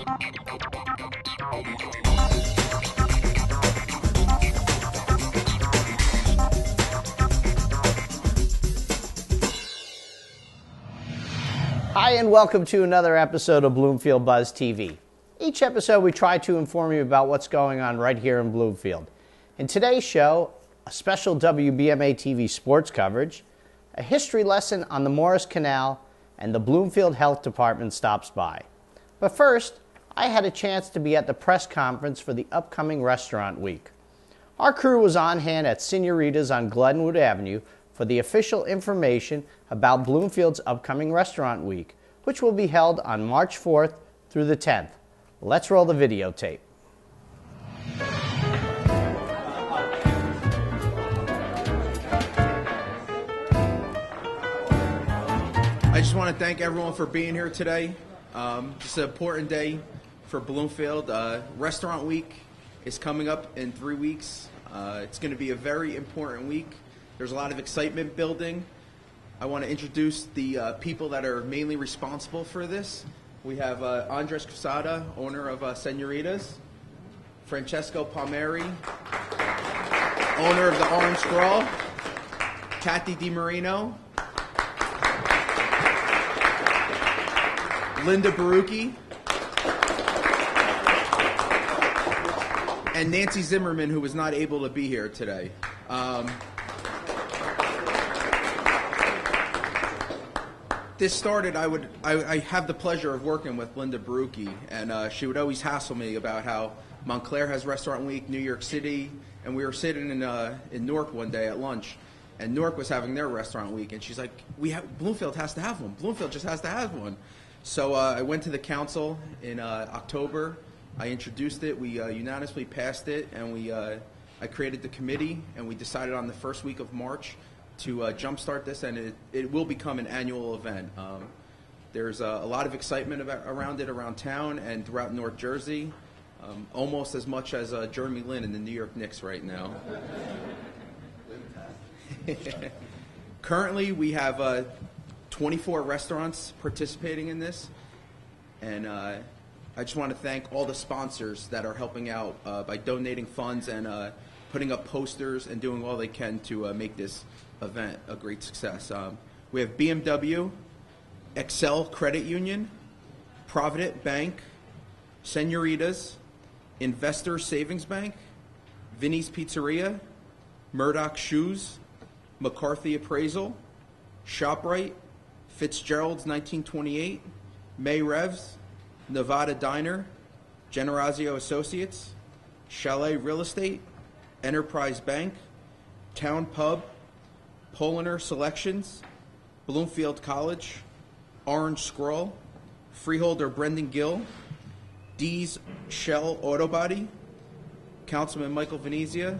Hi, and welcome to another episode of Bloomfield Buzz TV. Each episode we try to inform you about what's going on right here in Bloomfield. In today's show, a special WBMA-TV sports coverage, a history lesson on the Morris Canal, and the Bloomfield Health Department stops by. But first, I had a chance to be at the press conference for the upcoming Restaurant Week. Our crew was on hand at Senorita's on Glenwood Avenue for the official information about Bloomfield's upcoming Restaurant Week, which will be held on March 4th through the 10th. Let's roll the videotape. I just want to thank everyone for being here today. It's an important day for Bloomfield. Restaurant Week is coming up in 3 weeks. It's going to be a very important week. There's a lot of excitement building. I want to introduce the people that are mainly responsible for this. We have Andres Quesada, owner of Senorita's, Francesco Palmieri, owner of the Orange Scroll, Kathy DiMarino, Linda Barucchi, and Nancy Zimmerman, who was not able to be here today. This started, I have the pleasure of working with Linda Barucchi, and she would always hassle me about how Montclair has Restaurant Week, New York City, and we were sitting in Newark one day at lunch, and Newark was having their Restaurant Week, and she's like, Bloomfield has to have one. Bloomfield just has to have one. So I went to the council in October. I introduced it. We unanimously passed it, and I created the committee, and we decided on the first week of March to jumpstart this, and it will become an annual event. There's a lot of excitement around it around town and throughout North Jersey, almost as much as Jeremy Lin and the New York Knicks right now. Currently, we have 24 restaurants participating in this, and I just want to thank all the sponsors that are helping out by donating funds and putting up posters and doing all they can to make this event a great success. We have BMW, Excel Credit Union, Provident Bank, Senorita's, Investor Savings Bank, Vinny's Pizzeria, Murdoch Shoes, McCarthy Appraisal, ShopRite, Fitzgerald's 1928, May Revs, Nevada Diner, Generazio Associates, Chalet Real Estate, Enterprise Bank, Town Pub, Poliner Selections, Bloomfield College, Orange Scroll, Freeholder Brendan Gill, D's Shell Auto Body, Councilman Michael Venezia,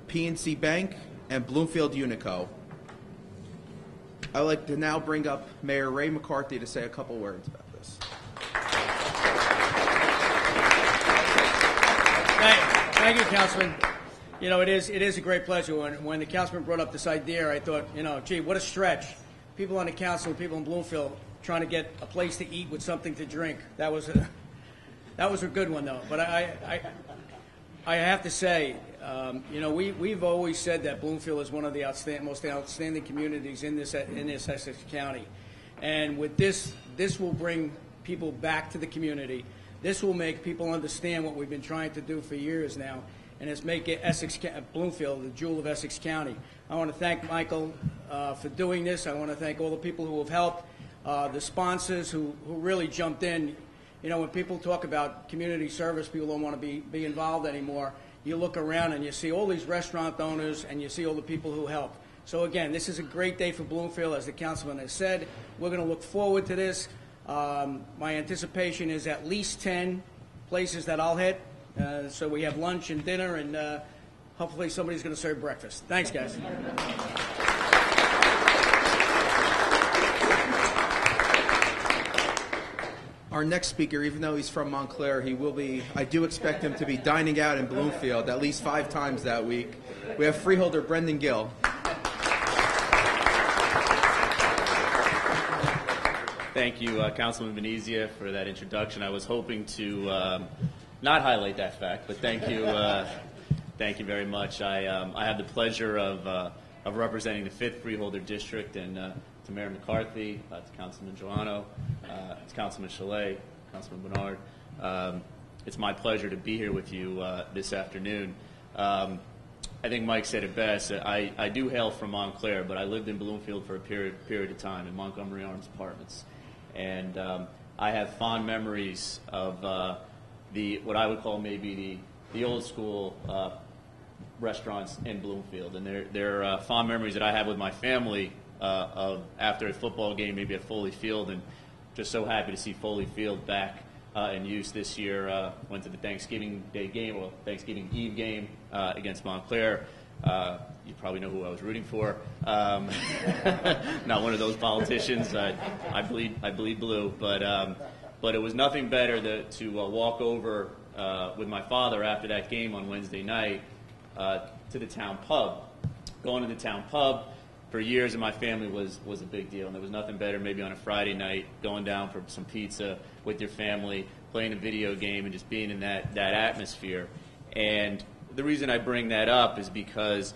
PNC Bank, and Bloomfield Unico. I'd like to now bring up Mayor Ray McCarthy to say a couple words about this. Thank you, Councilman. You know, it is a great pleasure. When the councilman brought up this idea, I thought, gee, what a stretch. People on the council, people in Bloomfield, trying to get a place to eat with something to drink. That was a good one, though. But I have to say, we've always said that Bloomfield is one of the most outstanding communities in this Essex County, and with this will bring people back to the community. This will make people understand what we've been trying to do for years now, and it's make it Bloomfield the jewel of Essex County. I want to thank Michael for doing this. I want to thank all the people who have helped, the sponsors who really jumped in. You know, when people talk about community service, people don't want to be involved anymore. You look around and you see all these restaurant owners and you see all the people who help. So again, this is a great day for Bloomfield, as the councilman has said. We're going to look forward to this. My anticipation is at least 10 places that I'll hit. So we have lunch and dinner, and hopefully somebody's going to serve breakfast. Thanks, guys. Our next speaker, even though he's from Montclair, I do expect him to be dining out in Bloomfield at least 5 times that week. We have freeholder Brendan Gill. Thank you, Councilman Venezia, for that introduction. I was hoping to not highlight that fact, but thank you. Thank you very much. I have the pleasure of representing the 5th Freeholder District, and to Mayor McCarthy, to Councilman Joanno, to Councilman Chalet, Councilman Bernard. It's my pleasure to be here with you this afternoon. I think Mike said it best. I do hail from Montclair, but I lived in Bloomfield for a period of time in Montgomery Arms Apartments. And I have fond memories of what I would call maybe the old school restaurants in Bloomfield. And they're fond memories that I have with my family of after a football game, maybe at Foley Field, and just so happy to see Foley Field back in use this year. Went to the Thanksgiving Day game, or Thanksgiving Eve game against Montclair. You probably know who I was rooting for. Not one of those politicians. I bleed blue, but it was nothing better to walk over with my father after that game on Wednesday night to the town pub. Going to the town pub for years in my family was a big deal, and there was nothing better maybe on a Friday night going down for some pizza with your family, playing a video game, and just being in that atmosphere. And the reason I bring that up is because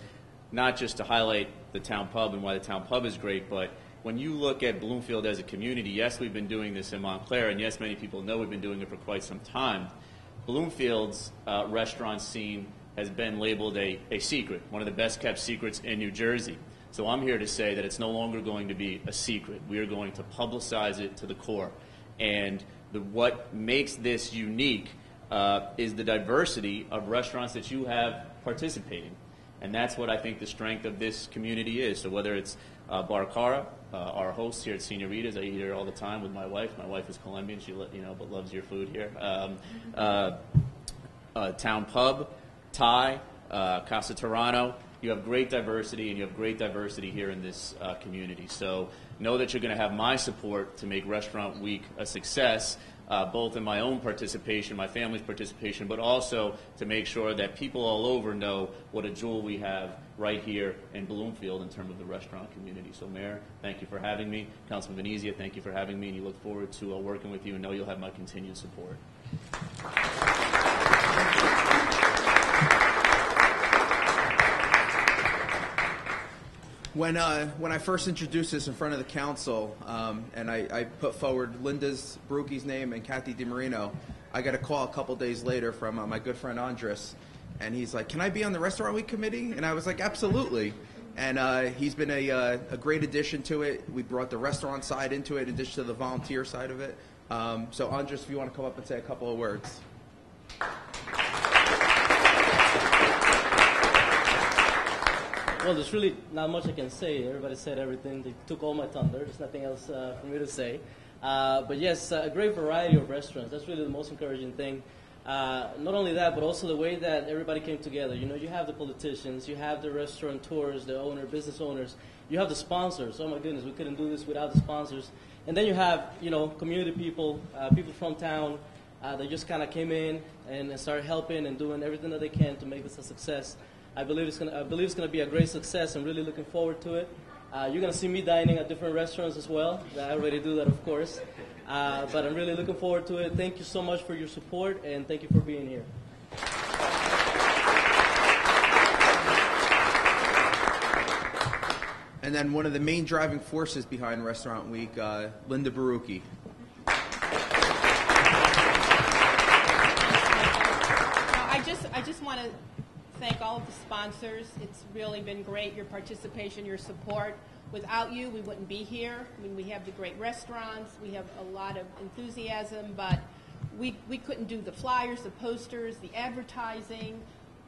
not just to highlight the town pub and why the town pub is great, but when you look at Bloomfield as a community, yes, we've been doing this in Montclair, and yes, many people know we've been doing it for quite some time. Bloomfield's restaurant scene has been labeled a secret, one of the best kept secrets in New Jersey. So I'm here to say that it's no longer going to be a secret. We are going to publicize it to the core. And what makes this unique is the diversity of restaurants that you have participating. And that's what I think the strength of this community is. So whether it's Bar Cara, our host here at Señoritas, I eat here all the time with my wife. My wife is Colombian, but loves your food here. Town Pub, Thai, Casa Toronto. You have great diversity, and you have great diversity here in this community. So know that you're going to have my support to make Restaurant Week a success, both in my own participation, my family's participation, but also to make sure that people all over know what a jewel we have right here in Bloomfield in terms of the restaurant community. So Mayor, thank you for having me. Councilman Venezia, thank you for having me, and you look forward to working with you, and know you'll have my continued support. When I first introduced this in front of the council, and I put forward Linda's Baruchi's name and Kathy DiMarino, I got a call a couple days later from my good friend Andres, and he's like, "Can I be on the Restaurant Week committee?" And I was like, "Absolutely." And he's been a great addition to it. We brought the restaurant side into it in addition to the volunteer side of it. So Andres, if you want to come up and say a couple of words. Well, there's really not much I can say. Everybody said everything. They took all my thunder. There's nothing else for me to say. But yes, a great variety of restaurants. That's really the most encouraging thing. Not only that, but also the way that everybody came together. You know, you have the politicians, you have the restaurateurs, the business owners, you have the sponsors. Oh my goodness, we couldn't do this without the sponsors. And then you have, community people, people from town that just kind of came in and started helping and doing everything that they can to make this a success. I believe it's gonna be a great success. I'm really looking forward to it. You're gonna see me dining at different restaurants as well. I already do that, of course. But I'm really looking forward to it. Thank you so much for your support, and thank you for being here. And then one of the main driving forces behind Restaurant Week, Linda Baruchi. I just want to thank all of the sponsors. It's really been great, your participation, your support. Without you, we wouldn't be here. I mean, we have the great restaurants, we have a lot of enthusiasm, but we couldn't do the flyers, the posters, the advertising,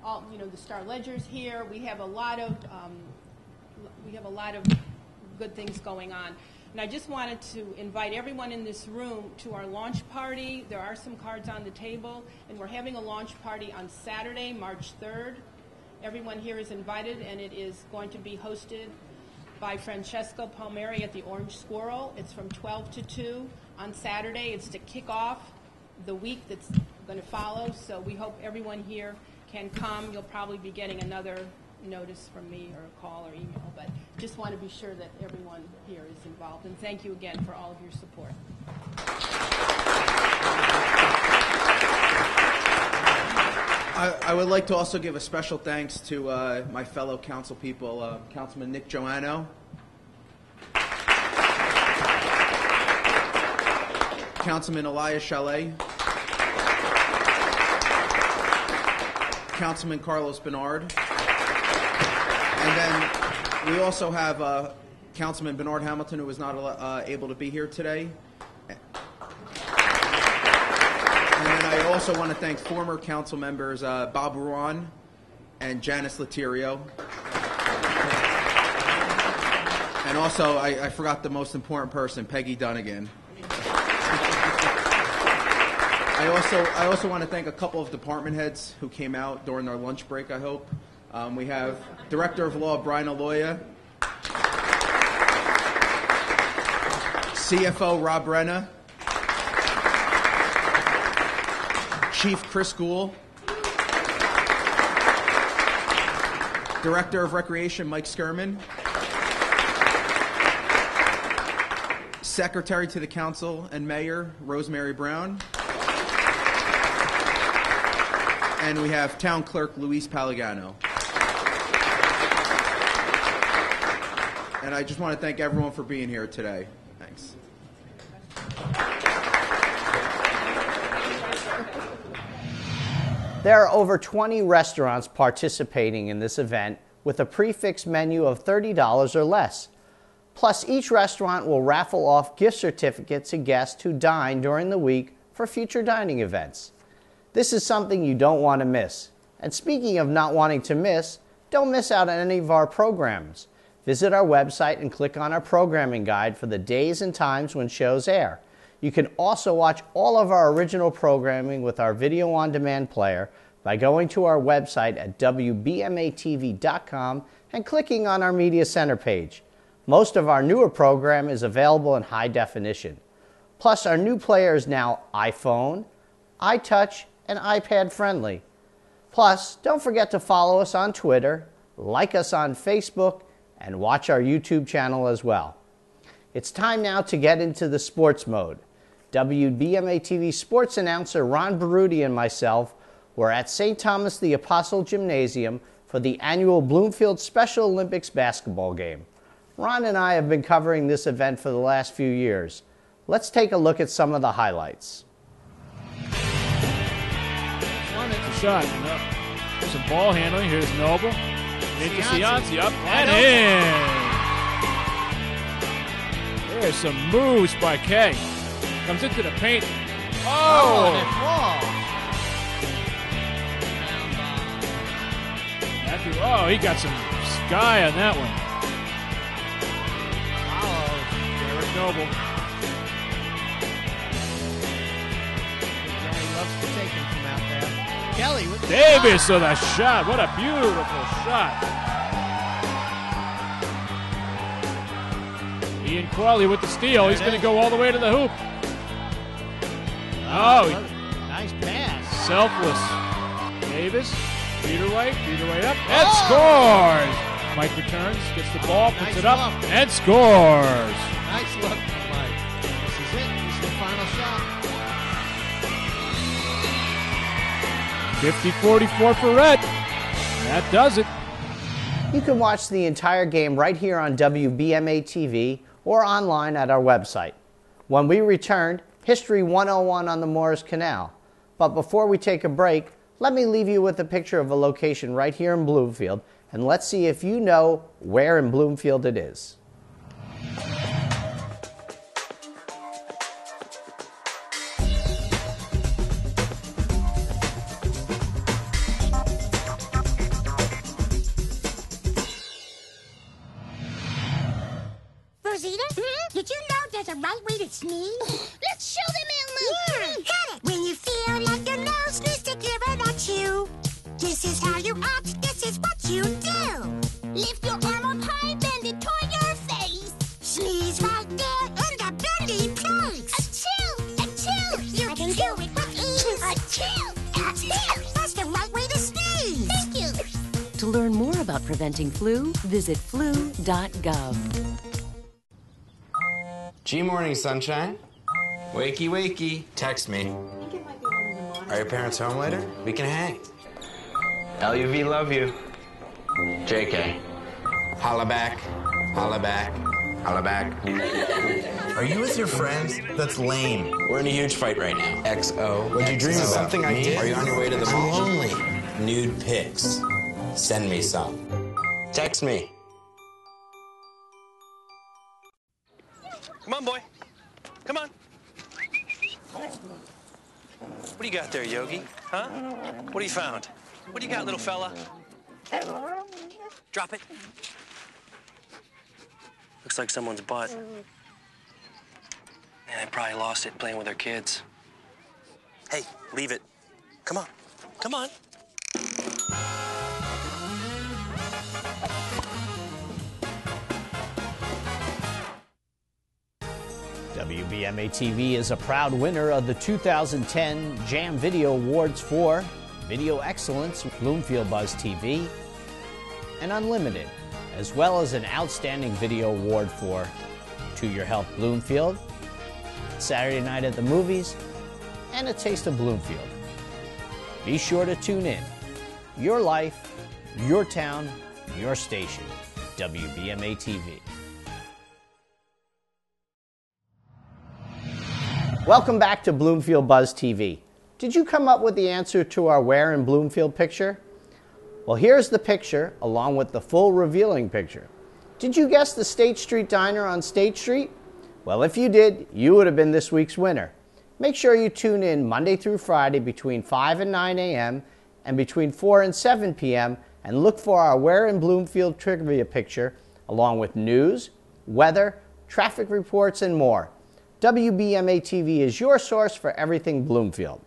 all, the Star Ledger's here. We have a lot of good things going on. And I just wanted to invite everyone in this room to our launch party. There are some cards on the table, and we're having a launch party on Saturday, March 3rd. Everyone here is invited, and it is going to be hosted by Francesco Palmieri at the Orange Squirrel. It's from 12 to 2 on Saturday. It's to kick off the week that's going to follow, so we hope everyone here can come. You'll probably be getting another notice from me or a call or email, but just want to be sure that everyone here is involved. And thank you again for all of your support. I would like to also give a special thanks to my fellow council people, Councilman Nick Joanno, Councilman Elias Chalet, Councilman Carlos Bernard, and then we also have Councilman Bernard Hamilton, who was not able to be here today. And I also want to thank former council members Bob Ruan and Janice Letirio. And also, I forgot the most important person, Peggy Dunnigan. I also want to thank a couple of department heads who came out during our lunch break, I hope. We have Director of Law Brian Aloya, CFO Rob Renna, Chief Chris Gould, Director of Recreation Mike Skirman, Secretary to the Council and Mayor Rosemary Brown, and we have Town Clerk Luis Palagano. And I just want to thank everyone for being here today. Thanks. There are over 20 restaurants participating in this event with a prefix menu of $30 or less. Plus, each restaurant will raffle off gift certificates to guests who dine during the week for future dining events. This is something you don't want to miss. And speaking of not wanting to miss, don't miss out on any of our programs. Visit our website and click on our programming guide for the days and times when shows air. You can also watch all of our original programming with our video on demand player by going to our website at WBMA-TV.com and clicking on our Media Center page. Most of our newer program is available in high definition. Plus, our new player is now iPhone, iTouch, and iPad friendly. Plus, don't forget to follow us on Twitter, like us on Facebook, and watch our YouTube channel as well. It's time now to get into the sports mode. WBMA-TV sports announcer Ron Baruti and myself were at St. Thomas the Apostle Gymnasium for the annual Bloomfield Special Olympics basketball game. Ron and I have been covering this event for the last few years. Let's take a look at some of the highlights. It's a shot. There's some ball handling. Here's Noble. Into Cianci up and in. There's some moves by Kay. Comes into the paint. Oh! Matthew, oh, he got some sky on that one. Derek Noble. Johnny loves to take him from out there. Kelly with the Davis with a shot. What a beautiful shot. Ian Crawley with the steal. He's going to go all the way to the hoop. Oh, nice pass. Selfless. Davis, Peterwhite up, and scores. Mike returns, gets the ball, puts it up, and scores. Nice look from Mike. This is it. This is the final shot. 50-44 for Red. That does it. You can watch the entire game right here on WBMA-TV or online at our website. When we return, History 101 on the Morris Canal. But before we take a break, let me leave you with a picture of a location right here in Bloomfield, and let's see if you know where in Bloomfield it is. Rosita, did you know there's a right way to sneeze? Let's show them, Elmo. Yeah, got it. When you feel like your nose needs to give it at you, this is how you act. This is what you do. Lift your arm up high, bend it toward your face. Sneeze right there in the bendy place. Achoo! Achoo! You can do it with ease. Achoo! Achoo! That's the right way to sneeze. Thank you. To learn more about about preventing flu, visit flu.gov. G-Morning, sunshine. Wakey, wakey. Text me. Are your parents home later? We can hang. LUV, love you. JK. Holla back. Holla back. Holla back. Are you with your friends? That's lame. We're in a huge fight right now. XO. What'd you dream about? Something I did. Are you on your way to the mall? I'm lonely. Nude pics. Send me some. Text me. Come on, boy. Come on. What do you got there, Yogi? Huh? What have you found? What do you got, little fella? Drop it. Looks like someone's butt. Yeah, they probably lost it playing with their kids. Hey, leave it. Come on. Come on. WBMA-TV is a proud winner of the 2010 Jam Video Awards for Video Excellence, Bloomfield Buzz TV, and Unlimited, as well as an Outstanding Video Award for To Your Health Bloomfield, Saturday Night at the Movies, and A Taste of Bloomfield. Be sure to tune in. Your life, your town, your station. WBMA-TV. Welcome back to Bloomfield Buzz TV. Did you come up with the answer to our Where in Bloomfield picture? Well, here's the picture along with the full revealing picture. Did you guess the State Street Diner on State Street? Well, if you did, you would have been this week's winner. Make sure you tune in Monday through Friday between 5 and 9 a.m. and between 4 and 7 p.m. and look for our Where in Bloomfield trivia picture along with news, weather, traffic reports, and more. WBMA-TV is your source for everything Bloomfield.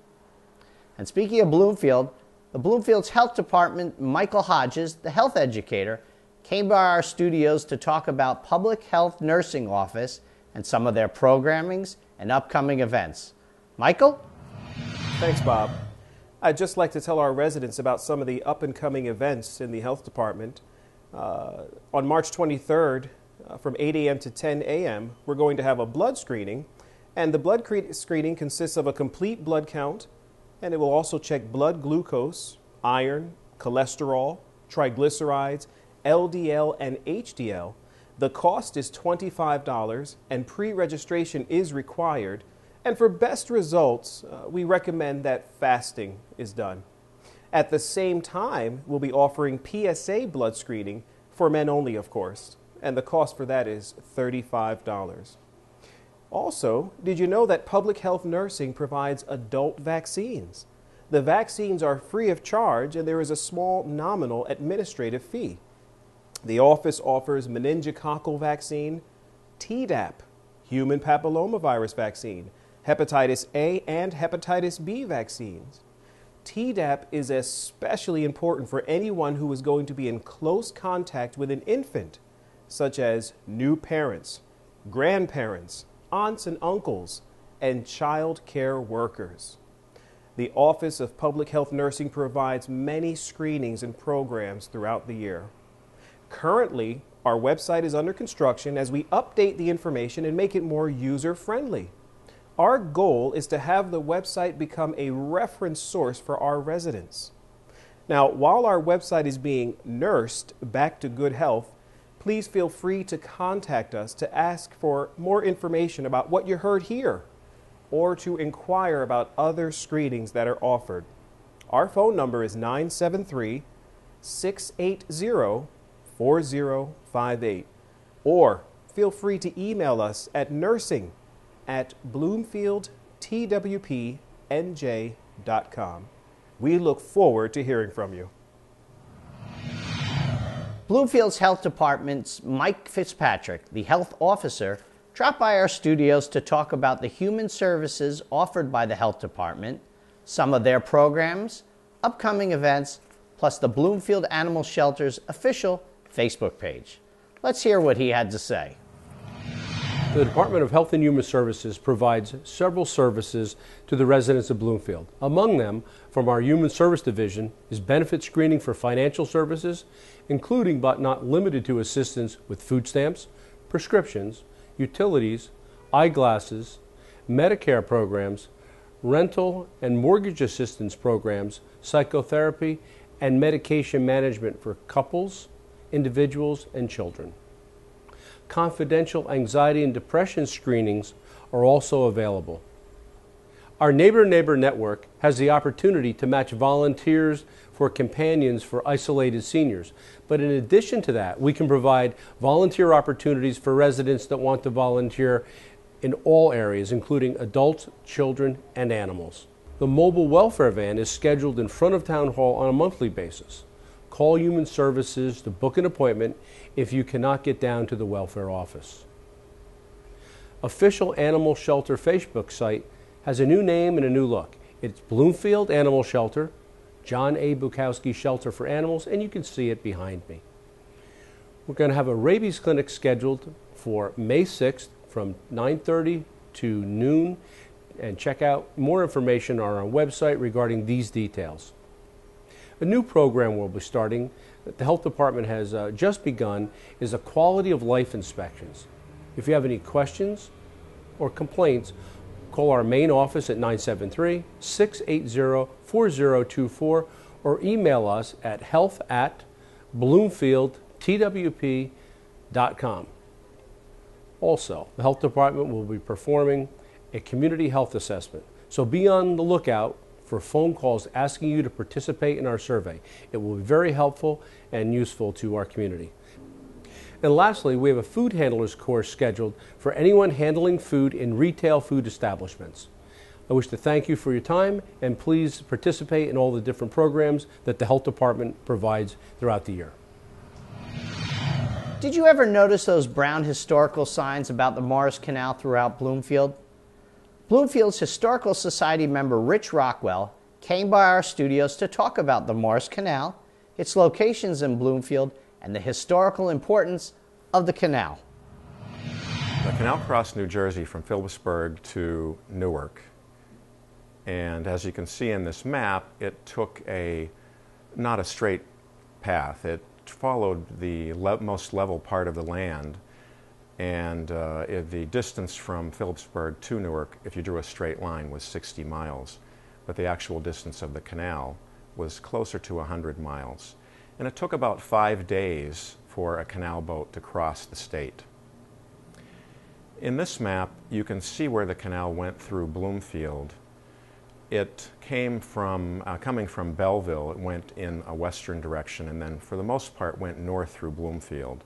And speaking of Bloomfield, the Bloomfield's Health Department, Michael Hodges, the health educator, came by our studios to talk about Public Health Nursing Office and some of their programmings and upcoming events. Michael? Thanks, Bob. I'd just like to tell our residents about some of the up-and-coming events in the health department. On March 23rd, from 8 a.m. to 10 a.m., we're going to have a blood screening, and the blood screening consists of a complete blood count, and it will also check blood glucose, iron, cholesterol, triglycerides, LDL, and HDL. The cost is $25, and pre-registration is required, and for best results, we recommend that fasting is done. At the same time, we'll be offering PSA blood screening for men only, of course, and the cost for that is $35. Also, did you know that public health nursing provides adult vaccines? The vaccines are free of charge, and there is a small nominal administrative fee. The office offers meningococcal vaccine, Tdap, human papillomavirus vaccine, hepatitis A and hepatitis B vaccines. Tdap is especially important for anyone who is going to be in close contact with an infant, such as new parents, grandparents, aunts and uncles, and child care workers. The Office of Public Health Nursing provides many screenings and programs throughout the year. Currently, our website is under construction as we update the information and make it more user-friendly. Our goal is to have the website become a reference source for our residents. Now, while our website is being nursed back to good health, please feel free to contact us to ask for more information about what you heard here or to inquire about other screenings that are offered. Our phone number is 973-680-4058, or feel free to email us at nursing@bloomfieldtwpnj.com. We look forward to hearing from you. Bloomfield's Health Department's Mike Fitzpatrick, the health officer, dropped by our studios to talk about the human services offered by the health department, some of their programs, upcoming events, plus the Bloomfield Animal Shelter's official Facebook page. Let's hear what he had to say. The Department of Health and Human Services provides several services to the residents of Bloomfield. Among them, from our Human Service Division, is benefit screening for financial services, including but not limited to assistance with food stamps, prescriptions, utilities, eyeglasses, Medicare programs, rental and mortgage assistance programs, psychotherapy, and medication management for couples, individuals, and children. Confidential anxiety and depression screenings are also available. Our Neighbor Network has the opportunity to match volunteers for companions for isolated seniors. But in addition to that, we can provide volunteer opportunities for residents that want to volunteer in all areas, including adults, children, and animals. The mobile welfare van is scheduled in front of Town Hall on a monthly basis. Call Human Services to book an appointment if you cannot get down to the welfare office. Official Animal Shelter Facebook site has a new name and a new look. It's Bloomfield Animal Shelter, John A. Bukowski Shelter for Animals, and you can see it behind me. We're going to have a rabies clinic scheduled for May 6th from 9:30 to noon, and check out more information on our website regarding these details. A new program we'll be starting that the Health Department has just begun is a quality of life inspections. If you have any questions or complaints, call our main office at 973-680-4024 or email us at health@bloomfieldtwp.com. Also, the Health Department will be performing a community health assessment, so be on the lookout for phone calls asking you to participate in our survey. It will be very helpful and useful to our community. And lastly, we have a food handlers course scheduled for anyone handling food in retail food establishments. I wish to thank you for your time, and please participate in all the different programs that the Health Department provides throughout the year. Did you ever notice those brown historical signs about the Morris Canal throughout Bloomfield? Bloomfield's Historical Society member Rich Rockwell came by our studios to talk about the Morris Canal, its locations in Bloomfield, and the historical importance of the canal. The canal crossed New Jersey from Phillipsburg to Newark. And as you can see in this map, it took not a straight path. It followed the most level part of the land. And the distance from Phillipsburg to Newark, if you drew a straight line, was 60 miles. But the actual distance of the canal was closer to 100 miles. And it took about 5 days for a canal boat to cross the state. In this map, you can see where the canal went through Bloomfield. It came from, coming from Belleville, it went in a western direction and then for the most part went north through Bloomfield.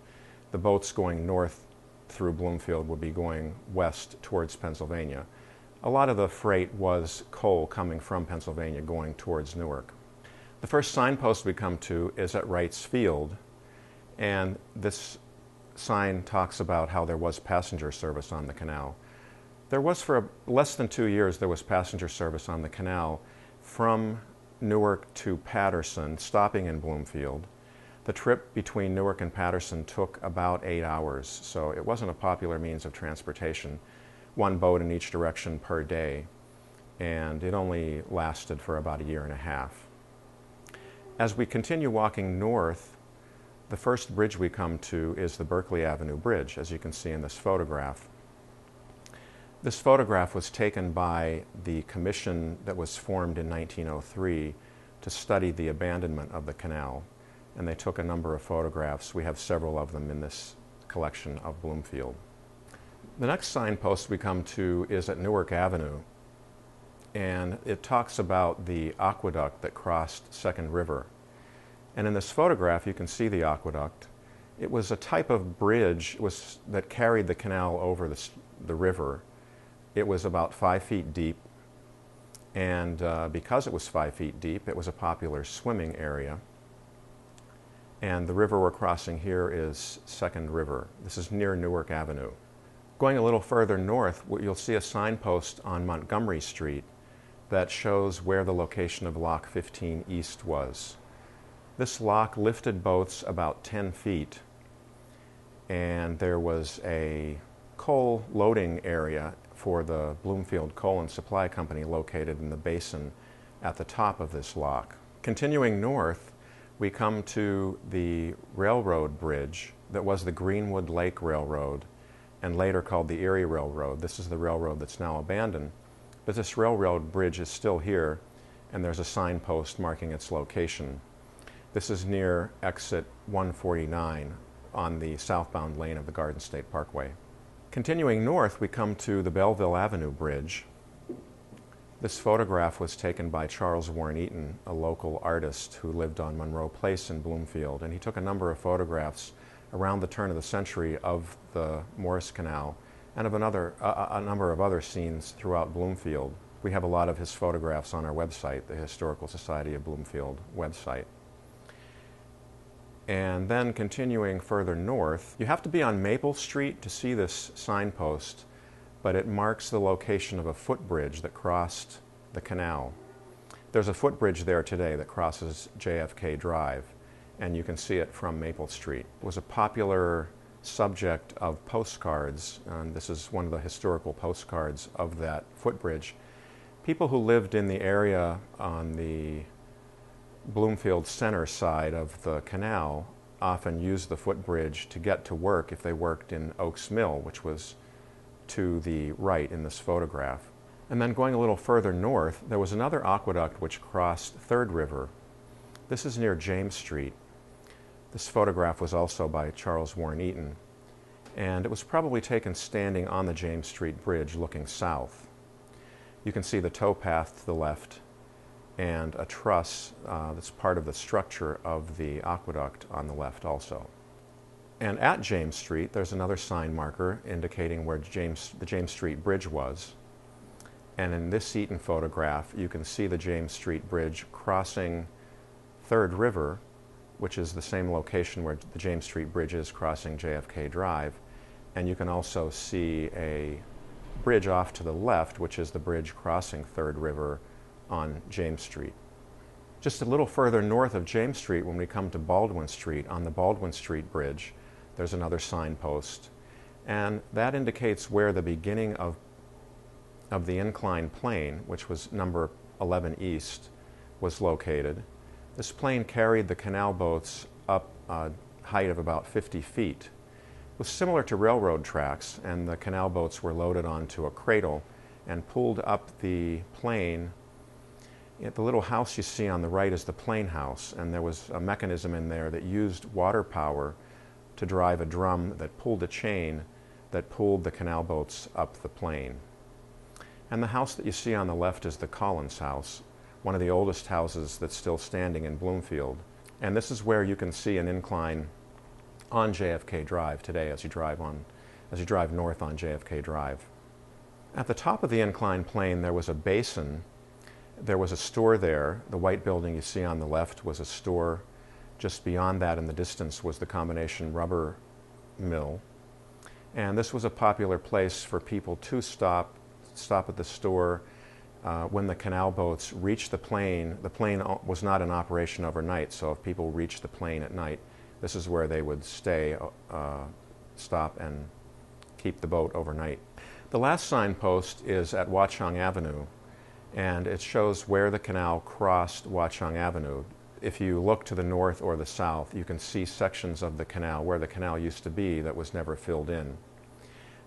The boats going north through Bloomfield would be going west towards Pennsylvania. A lot of the freight was coal coming from Pennsylvania going towards Newark. The first signpost we come to is at Wright's Field, and this sign talks about how there was passenger service on the canal. There was for less than 2 years there was passenger service on the canal from Newark to Paterson, stopping in Bloomfield. The trip between Newark and Paterson took about 8 hours, so it wasn't a popular means of transportation. One boat in each direction per day, and it only lasted for about a year and a half. As we continue walking north, the first bridge we come to is the Berkeley Avenue Bridge, as you can see in this photograph. This photograph was taken by the commission that was formed in 1903 to study the abandonment of the canal. And they took a number of photographs. We have several of them in this collection of Bloomfield. The next signpost we come to is at Newark Avenue, and it talks about the aqueduct that crossed Second River. And in this photograph you can see the aqueduct. It was a type of bridge that carried the canal over the river. It was about 5 feet deep, and because it was 5 feet deep, it was a popular swimming area. And the river we're crossing here is Second River. This is near Newark Avenue. Going a little further north, you'll see a signpost on Montgomery Street that shows where the location of Lock 15 East was. This lock lifted boats about 10 feet, and there was a coal loading area for the Bloomfield Coal and Supply Company located in the basin at the top of this lock. Continuing north, we come to the railroad bridge that was the Greenwood Lake Railroad and later called the Erie Railroad. This is the railroad that's now abandoned, but this railroad bridge is still here, and there's a signpost marking its location. This is near exit 149 on the southbound lane of the Garden State Parkway. Continuing north, we come to the Belleville Avenue Bridge. This photograph was taken by Charles Warren Eaton, a local artist who lived on Monroe Place in Bloomfield, and he took a number of photographs around the turn of the century of the Morris Canal and of a number of other scenes throughout Bloomfield. We have a lot of his photographs on our website, the Historical Society of Bloomfield website. And then continuing further north, you have to be on Maple Street to see this signpost, but it marks the location of a footbridge that crossed the canal. There's a footbridge there today that crosses JFK Drive, and you can see it from Maple Street. It was a popular subject of postcards, and this is one of the historical postcards of that footbridge. People who lived in the area on the Bloomfield Center side of the canal often used the footbridge to get to work if they worked in Oaks Mill, which was to the right in this photograph. And then going a little further north, there was another aqueduct which crossed Third River. This is near James Street. This photograph was also by Charles Warren Eaton, and it was probably taken standing on the James Street Bridge looking south. You can see the towpath to the left and a truss that's part of the structure of the aqueduct on the left also. And at James Street, there's another sign marker indicating where the James Street Bridge was. And in this Eaton photograph, you can see the James Street Bridge crossing Third River, which is the same location where the James Street Bridge is crossing JFK Drive. And you can also see a bridge off to the left, which is the bridge crossing Third River on James Street. Just a little further north of James Street, when we come to Baldwin Street, on the Baldwin Street Bridge, there's another signpost, and that indicates where the beginning of the inclined plane, which was number 11 East, was located. This plane carried the canal boats up a height of about 50 feet. It was similar to railroad tracks, and the canal boats were loaded onto a cradle and pulled up the plane. The little house you see on the right is the plane house, and there was a mechanism in there that used water power to drive a drum that pulled a chain that pulled the canal boats up the plane. And the house that you see on the left is the Collins house, one of the oldest houses that's still standing in Bloomfield. And this is where you can see an incline on JFK Drive today as you drive north on JFK Drive. At the top of the inclined plane there was a basin. There was a store there. The white building you see on the left was a store. Just beyond that in the distance was the combination rubber mill. And this was a popular place for people to stop at the store when the canal boats reached the plane. The plane was not in operation overnight, so if people reached the plane at night, this is where they would stay, stop and keep the boat overnight. The last signpost is at Watchung Avenue, and it shows where the canal crossed Watchung Avenue. If you look to the north or the south, you can see sections of the canal where the canal used to be that was never filled in.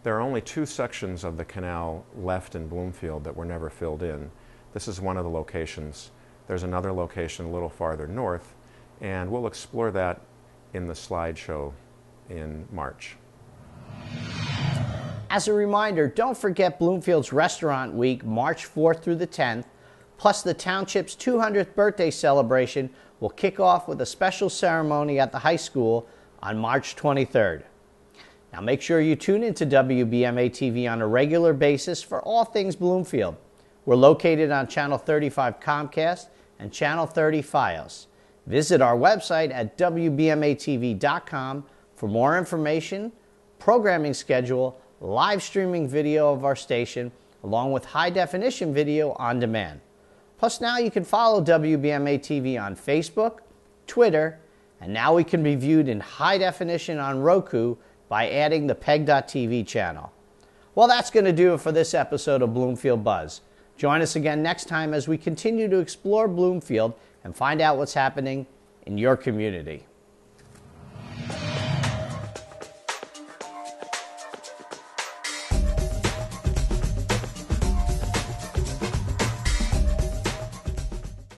There are only two sections of the canal left in Bloomfield that were never filled in. This is one of the locations. There's another location a little farther north, and we'll explore that in the slideshow in March. As a reminder, don't forget Bloomfield's Restaurant Week, March 4th through the 10th, plus the Township's 200th birthday celebration will kick off with a special ceremony at the high school on March 23rd. Now make sure you tune into WBMA-TV on a regular basis for all things Bloomfield. We're located on Channel 35 Comcast and Channel 30 Fios. Visit our website at WBMA-TV.com for more information, programming schedule, live streaming video of our station, along with high-definition video on demand. Plus now you can follow WBMA-TV on Facebook, Twitter, and now we can be viewed in high definition on Roku by adding the PEG.TV channel. Well, that's going to do it for this episode of Bloomfield Buzz. Join us again next time as we continue to explore Bloomfield and find out what's happening in your community.